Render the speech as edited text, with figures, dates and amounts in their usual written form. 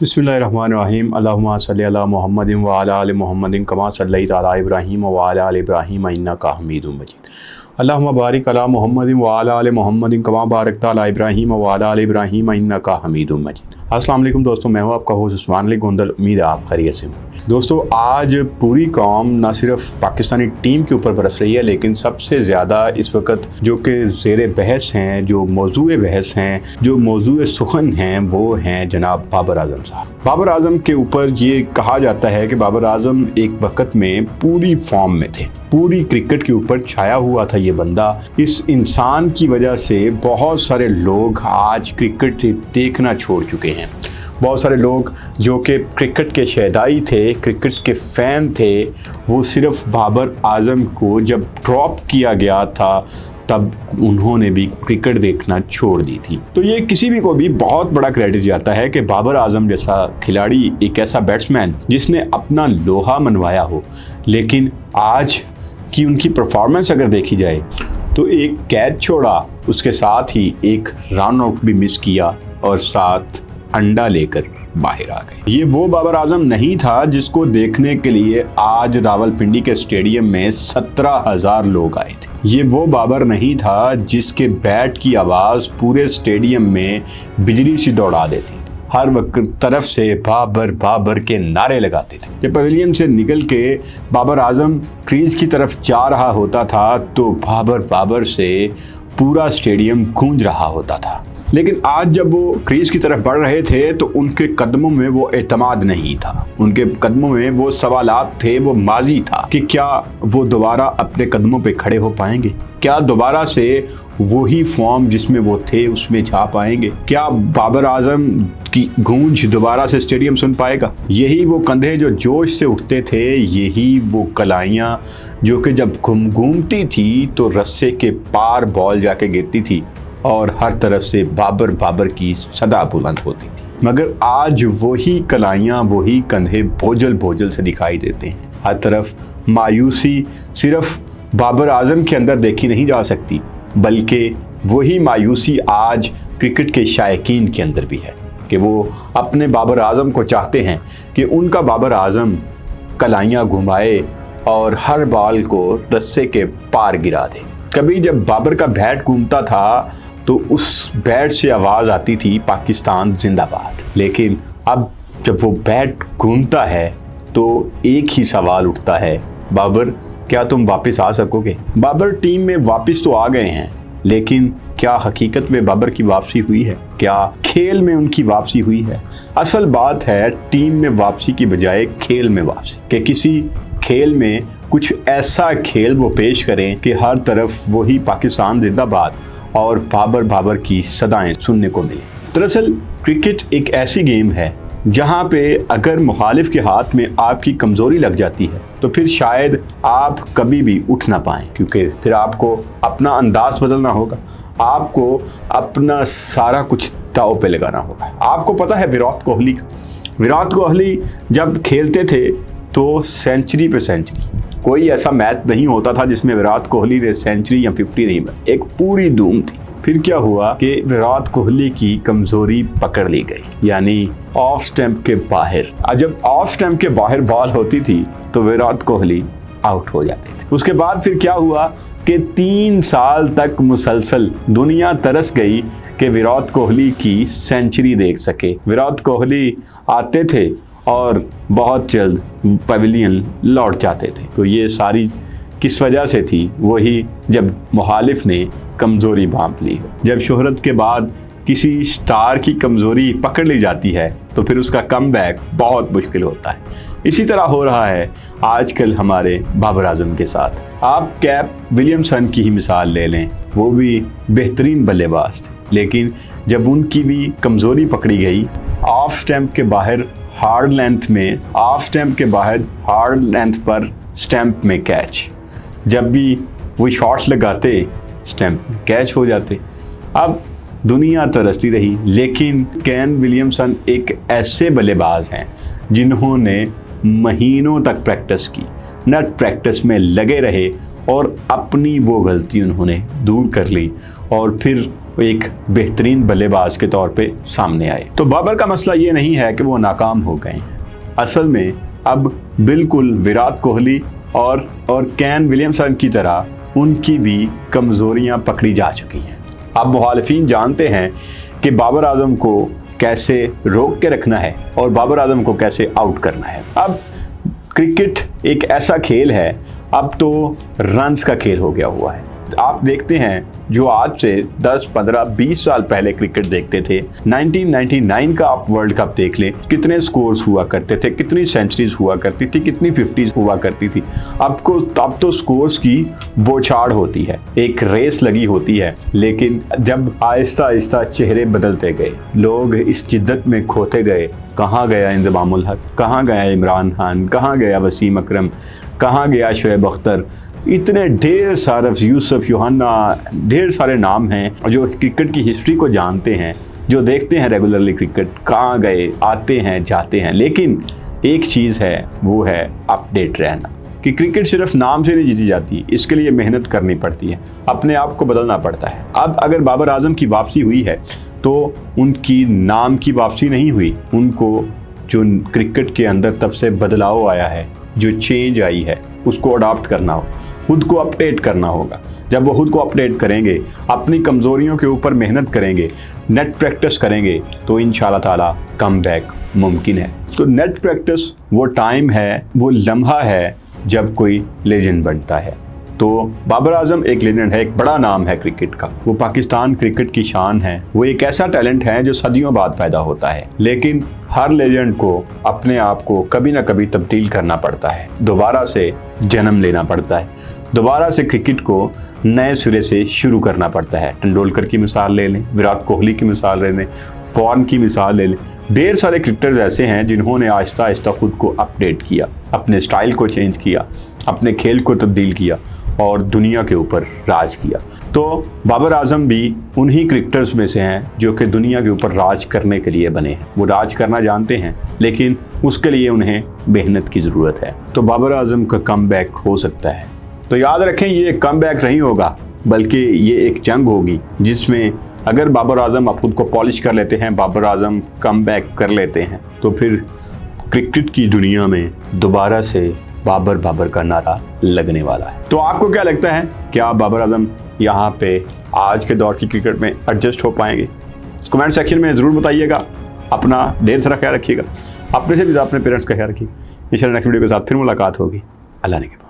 बिस्मिल्लाहिर्रहमानिर्रहीम अल्लाहुम्मा सल्लि अला मुहम्मदिन व अला आलि मुहम्मदिन कमा सल्लैता अला इब्राहीम व अला आलि इब्राहीम इन्नका हमीदुम मजीद। अल्लाहुम्मा बारिक अला मुहम्मदिन व अला आलि मुहम्मदिन कमा बारकता अला इब्राहीम व अला आलि इब्राहीम इन्नका हमीदुम मजीद। अस्सलाम वालेकुम दोस्तों, मैं हूँ आपका होस्ट उस्मान अली गोंदल। उम्मीद है आप खैरियत से हों। दोस्तों, आज पूरी कौम न सिर्फ पाकिस्तानी टीम के ऊपर बरस रही है, लेकिन सबसे ज़्यादा इस वक्त जो कि ज़ेर बहस हैं, जो मौजूए बहस हैं, जो मौजूए सुखन हैं, वो हैं जनाब बाबर आज़म साहब। बाबर आज़म के ऊपर ये कहा जाता है कि बाबर आज़म एक वक्त में पूरी फॉर्म में थे, पूरी क्रिकेट के ऊपर छाया हुआ था ये बंदा। इस इंसान की वजह से बहुत सारे लोग आज क्रिकेट देखना छोड़ चुके हैं। बहुत सारे लोग जो कि क्रिकेट के शहदाई थे, क्रिकेट के फ़ैन थे, वो सिर्फ बाबर आज़म को जब ड्रॉप किया गया था तब उन्होंने भी क्रिकेट देखना छोड़ दी थी। तो ये किसी भी को भी बहुत बड़ा क्रेडिट जाता है कि बाबर आज़म जैसा खिलाड़ी, एक ऐसा बैट्समैन जिसने अपना लोहा मनवाया हो, लेकिन आज की उनकी परफॉर्मेंस अगर देखी जाए तो एक कैच छोड़ा, उसके साथ ही एक रन आउट भी मिस किया और साथ अंडा लेकर बाहर आ गए। ये वो बाबर आज़म नहीं था जिसको देखने के लिए आज रावलपिंडी के स्टेडियम में 17,000 लोग आए थे। ये वो बाबर नहीं था जिसके बैट की आवाज़ पूरे स्टेडियम में बिजली सी दौड़ा देती। हर वक्त तरफ से बाबर बाबर के नारे लगाते थे। जब पवेलियन से निकल के बाबर आज़म क्रीज की तरफ जा रहा होता था तो बाबर बाबर से पूरा स्टेडियम गूंज रहा होता था। लेकिन आज जब वो क्रीज की तरफ बढ़ रहे थे तो उनके कदमों में वो एतमाद नहीं था, उनके कदमों में वो सवालात थे, वो माजी था कि क्या वो दोबारा अपने कदमों पे खड़े हो पाएंगे, क्या दोबारा से वही फॉर्म जिसमें वो थे उसमें जा पाएंगे, क्या बाबर आज़म की गूंज दोबारा से स्टेडियम सुन पाएगा। यही वो कंधे जो जोश से उठते थे, यही वो कलाइयाँ जो कि जब घूमती थी तो रस्से के पार बॉल जाके गिरती थी और हर तरफ से बाबर बाबर की सदा बुलंद होती थी। मगर आज वही कलाइयाँ, वही कंधे बोझल बोझल से दिखाई देते हैं। हर तरफ मायूसी सिर्फ बाबर आज़म के अंदर देखी नहीं जा सकती, बल्कि वही मायूसी आज क्रिकेट के शायकीन के अंदर भी है कि वो अपने बाबर आज़म को चाहते हैं कि उनका बाबर आज़म कलाइयाँ घुमाए और हर बॉल को रस्से के पार गिरा दे। कभी जब बाबर का बैट घूमता था तो उस बैट से आवाज़ आती थी पाकिस्तान जिंदाबाद, लेकिन अब जब वो बैट घूमता है तो एक ही सवाल उठता है, बाबर क्या तुम वापस आ सकोगे। बाबर टीम में वापस तो आ गए हैं, लेकिन क्या हकीकत में बाबर की वापसी हुई है, क्या खेल में उनकी वापसी हुई है। असल बात है टीम में वापसी की बजाय खेल में वापसी, कि किसी खेल में कुछ ऐसा खेल वो पेश करें कि हर तरफ वही पाकिस्तान जिंदाबाद और बाबर बाबर की सदाएं सुनने को मिले। दरअसल क्रिकेट एक ऐसी गेम है जहां पे अगर मुखालिफ के हाथ में आपकी कमज़ोरी लग जाती है तो फिर शायद आप कभी भी उठ ना पाएं, क्योंकि फिर आपको अपना अंदाज बदलना होगा, आपको अपना सारा कुछ दांव पे लगाना होगा। आपको पता है विराट कोहली जब खेलते थे तो सेंचुरी पे सेंचुरी, कोई ऐसा मैच नहीं होता था जिसमें विराट कोहली ने सेंचुरी या 50 नहीं बनाई, एक पूरी धूम थी। फिर क्या हुआ कि विराट कोहली की कमजोरी पकड़ ली गई, यानी ऑफ स्टंप के बाहर। अब जब ऑफ स्टंप के बाहर बॉल होती थी तो विराट कोहली आउट हो जाते थे। उसके बाद फिर क्या हुआ कि 3 साल तक मुसलसल दुनिया तरस गई कि विराट कोहली की सेंचुरी देख सके। विराट कोहली आते थे और बहुत जल्द पवेलियन लौट जाते थे। तो ये सारी किस वजह से थी? वही जब मुखालिफ ने कमज़ोरी भांप ली। जब शोहरत के बाद किसी स्टार की कमज़ोरी पकड़ ली जाती है तो फिर उसका कमबैक बहुत मुश्किल होता है। इसी तरह हो रहा है आजकल हमारे बाबर आज़म के साथ। आप कैप विलियमसन की ही मिसाल ले लें, वो भी बेहतरीन बल्लेबाज थे, लेकिन जब उनकी भी कमज़ोरी पकड़ी गई, ऑफ स्टंप के बाहर हार्ड लेंथ में, ऑफ स्टंप के बाहर हार्ड लेंथ पर स्टंप में कैच, जब भी वो शॉट्स लगाते स्टंप में कैच हो जाते। अब दुनिया तरसती रही, लेकिन केन विलियमसन एक ऐसे बल्लेबाज हैं जिन्होंने महीनों तक प्रैक्टिस की, नेट प्रैक्टिस में लगे रहे और अपनी वो गलती उन्होंने दूर कर ली और फिर एक बेहतरीन बल्लेबाज के तौर पे सामने आए। तो बाबर का मसला ये नहीं है कि वो नाकाम हो गए हैं, असल में अब बिल्कुल विराट कोहली और केन विलियमसन की तरह उनकी भी कमज़ोरियां पकड़ी जा चुकी हैं। अब मुखालिफिन जानते हैं कि बाबर आजम को कैसे रोक के रखना है और बाबर आजम को कैसे आउट करना है। अब क्रिकेट एक ऐसा खेल है, अब तो रन्स का खेल हो गया हुआ है। आप देखते हैं जो आज से 10, 15, 20 साल पहले क्रिकेट देखते थे, 1999 का आप वर्ल्ड कप देख लें, कितने स्कोर्स हुआ करते थे, कितनी सेंचुरीज हुआ करती थी, कितनी 50s हुआ करती थी। अब तो स्कोर्स की बौछार होती है, एक रेस लगी होती है। लेकिन जब आहिस्ता आहिस्ता चेहरे बदलते गए, लोग इस जिद्दत में खोते गए, कहाँ गया इंजमामुल हक, कहाँ गया इमरान खान, कहाँ गया वसीम अकरम, कहाँ गया शोएब अख्तर, इतने ढेर सारे यूसुफ योहाना, ढेर सारे नाम हैं जो क्रिकेट की हिस्ट्री को जानते हैं, जो देखते हैं रेगुलरली क्रिकेट, कहाँ गए, आते हैं जाते हैं। लेकिन एक चीज़ है, वो है अपडेट रहना, कि क्रिकेट सिर्फ नाम से नहीं जीती जाती, इसके लिए मेहनत करनी पड़ती है, अपने आप को बदलना पड़ता है। अब अगर बाबर आजम की वापसी हुई है तो उनकी नाम की वापसी नहीं हुई, उनको जो क्रिकेट के अंदर तब से बदलाव आया है, जो चेंज आई है, उसको अडॉप्ट करना हो, खुद को अपडेट करना होगा। जब वो खुद को अपडेट करेंगे, अपनी कमज़ोरियों के ऊपर मेहनत करेंगे, नेट प्रैक्टिस करेंगे, तो इंशाल्लाह ताला कम बैक मुमकिन है। तो नेट प्रैक्टिस वो टाइम है, वो लम्हा है जब कोई लेजेंड बनता है। तो बाबर आजम एक लेजेंड है, एक बड़ा नाम है क्रिकेट का, वो पाकिस्तान क्रिकेट की शान है, वो एक ऐसा टैलेंट है जो सदियों बाद पैदा होता है। लेकिन हर लेजेंड को अपने आप को कभी ना कभी तब्दील करना पड़ता है, दोबारा से जन्म लेना पड़ता है, दोबारा से क्रिकेट को नए सिरे से शुरू करना पड़ता है। तेंदुलकर की मिसाल ले लें, विराट कोहली की मिसाल ले लें, फॉर्न की मिसाल ले लें, ढेर सारे क्रिकेटर्स ऐसे हैं जिन्होंने आहिस्ता आहिस्ता खुद को अपडेट किया, अपने स्टाइल को चेंज किया, अपने खेल को तब्दील किया और दुनिया के ऊपर राज किया। तो बाबर आजम भी उन्हीं क्रिकेटर्स में से हैं जो कि दुनिया के ऊपर राज करने के लिए बने हैं। वो राज करना जानते हैं, लेकिन उसके लिए उन्हें मेहनत की ज़रूरत है। तो बाबर आजम का कम बैक हो सकता है। तो याद रखें, ये कम बैक नहीं होगा, बल्कि ये एक जंग होगी जिसमें अगर बाबर आजम आप खुद को पॉलिश कर लेते हैं, बाबर आजम कम बैक कर लेते हैं, तो फिर क्रिकेट की दुनिया में दोबारा से बाबर का नारा लगने वाला है। तो आपको क्या लगता है, क्या बाबर आजम यहाँ पे आज के दौर की क्रिकेट में एडजस्ट हो पाएंगे? कमेंट सेक्शन में ज़रूर बताइएगा। अपना ढेर सारा ख्याल रखिएगा, अपने से भी अपने पेरेंट्स का ख्याल रखिएगा। इंशाल्लाह नेक्स्ट वीडियो के साथ फिर मुलाकात होगी। अल्लाह ने के बाद।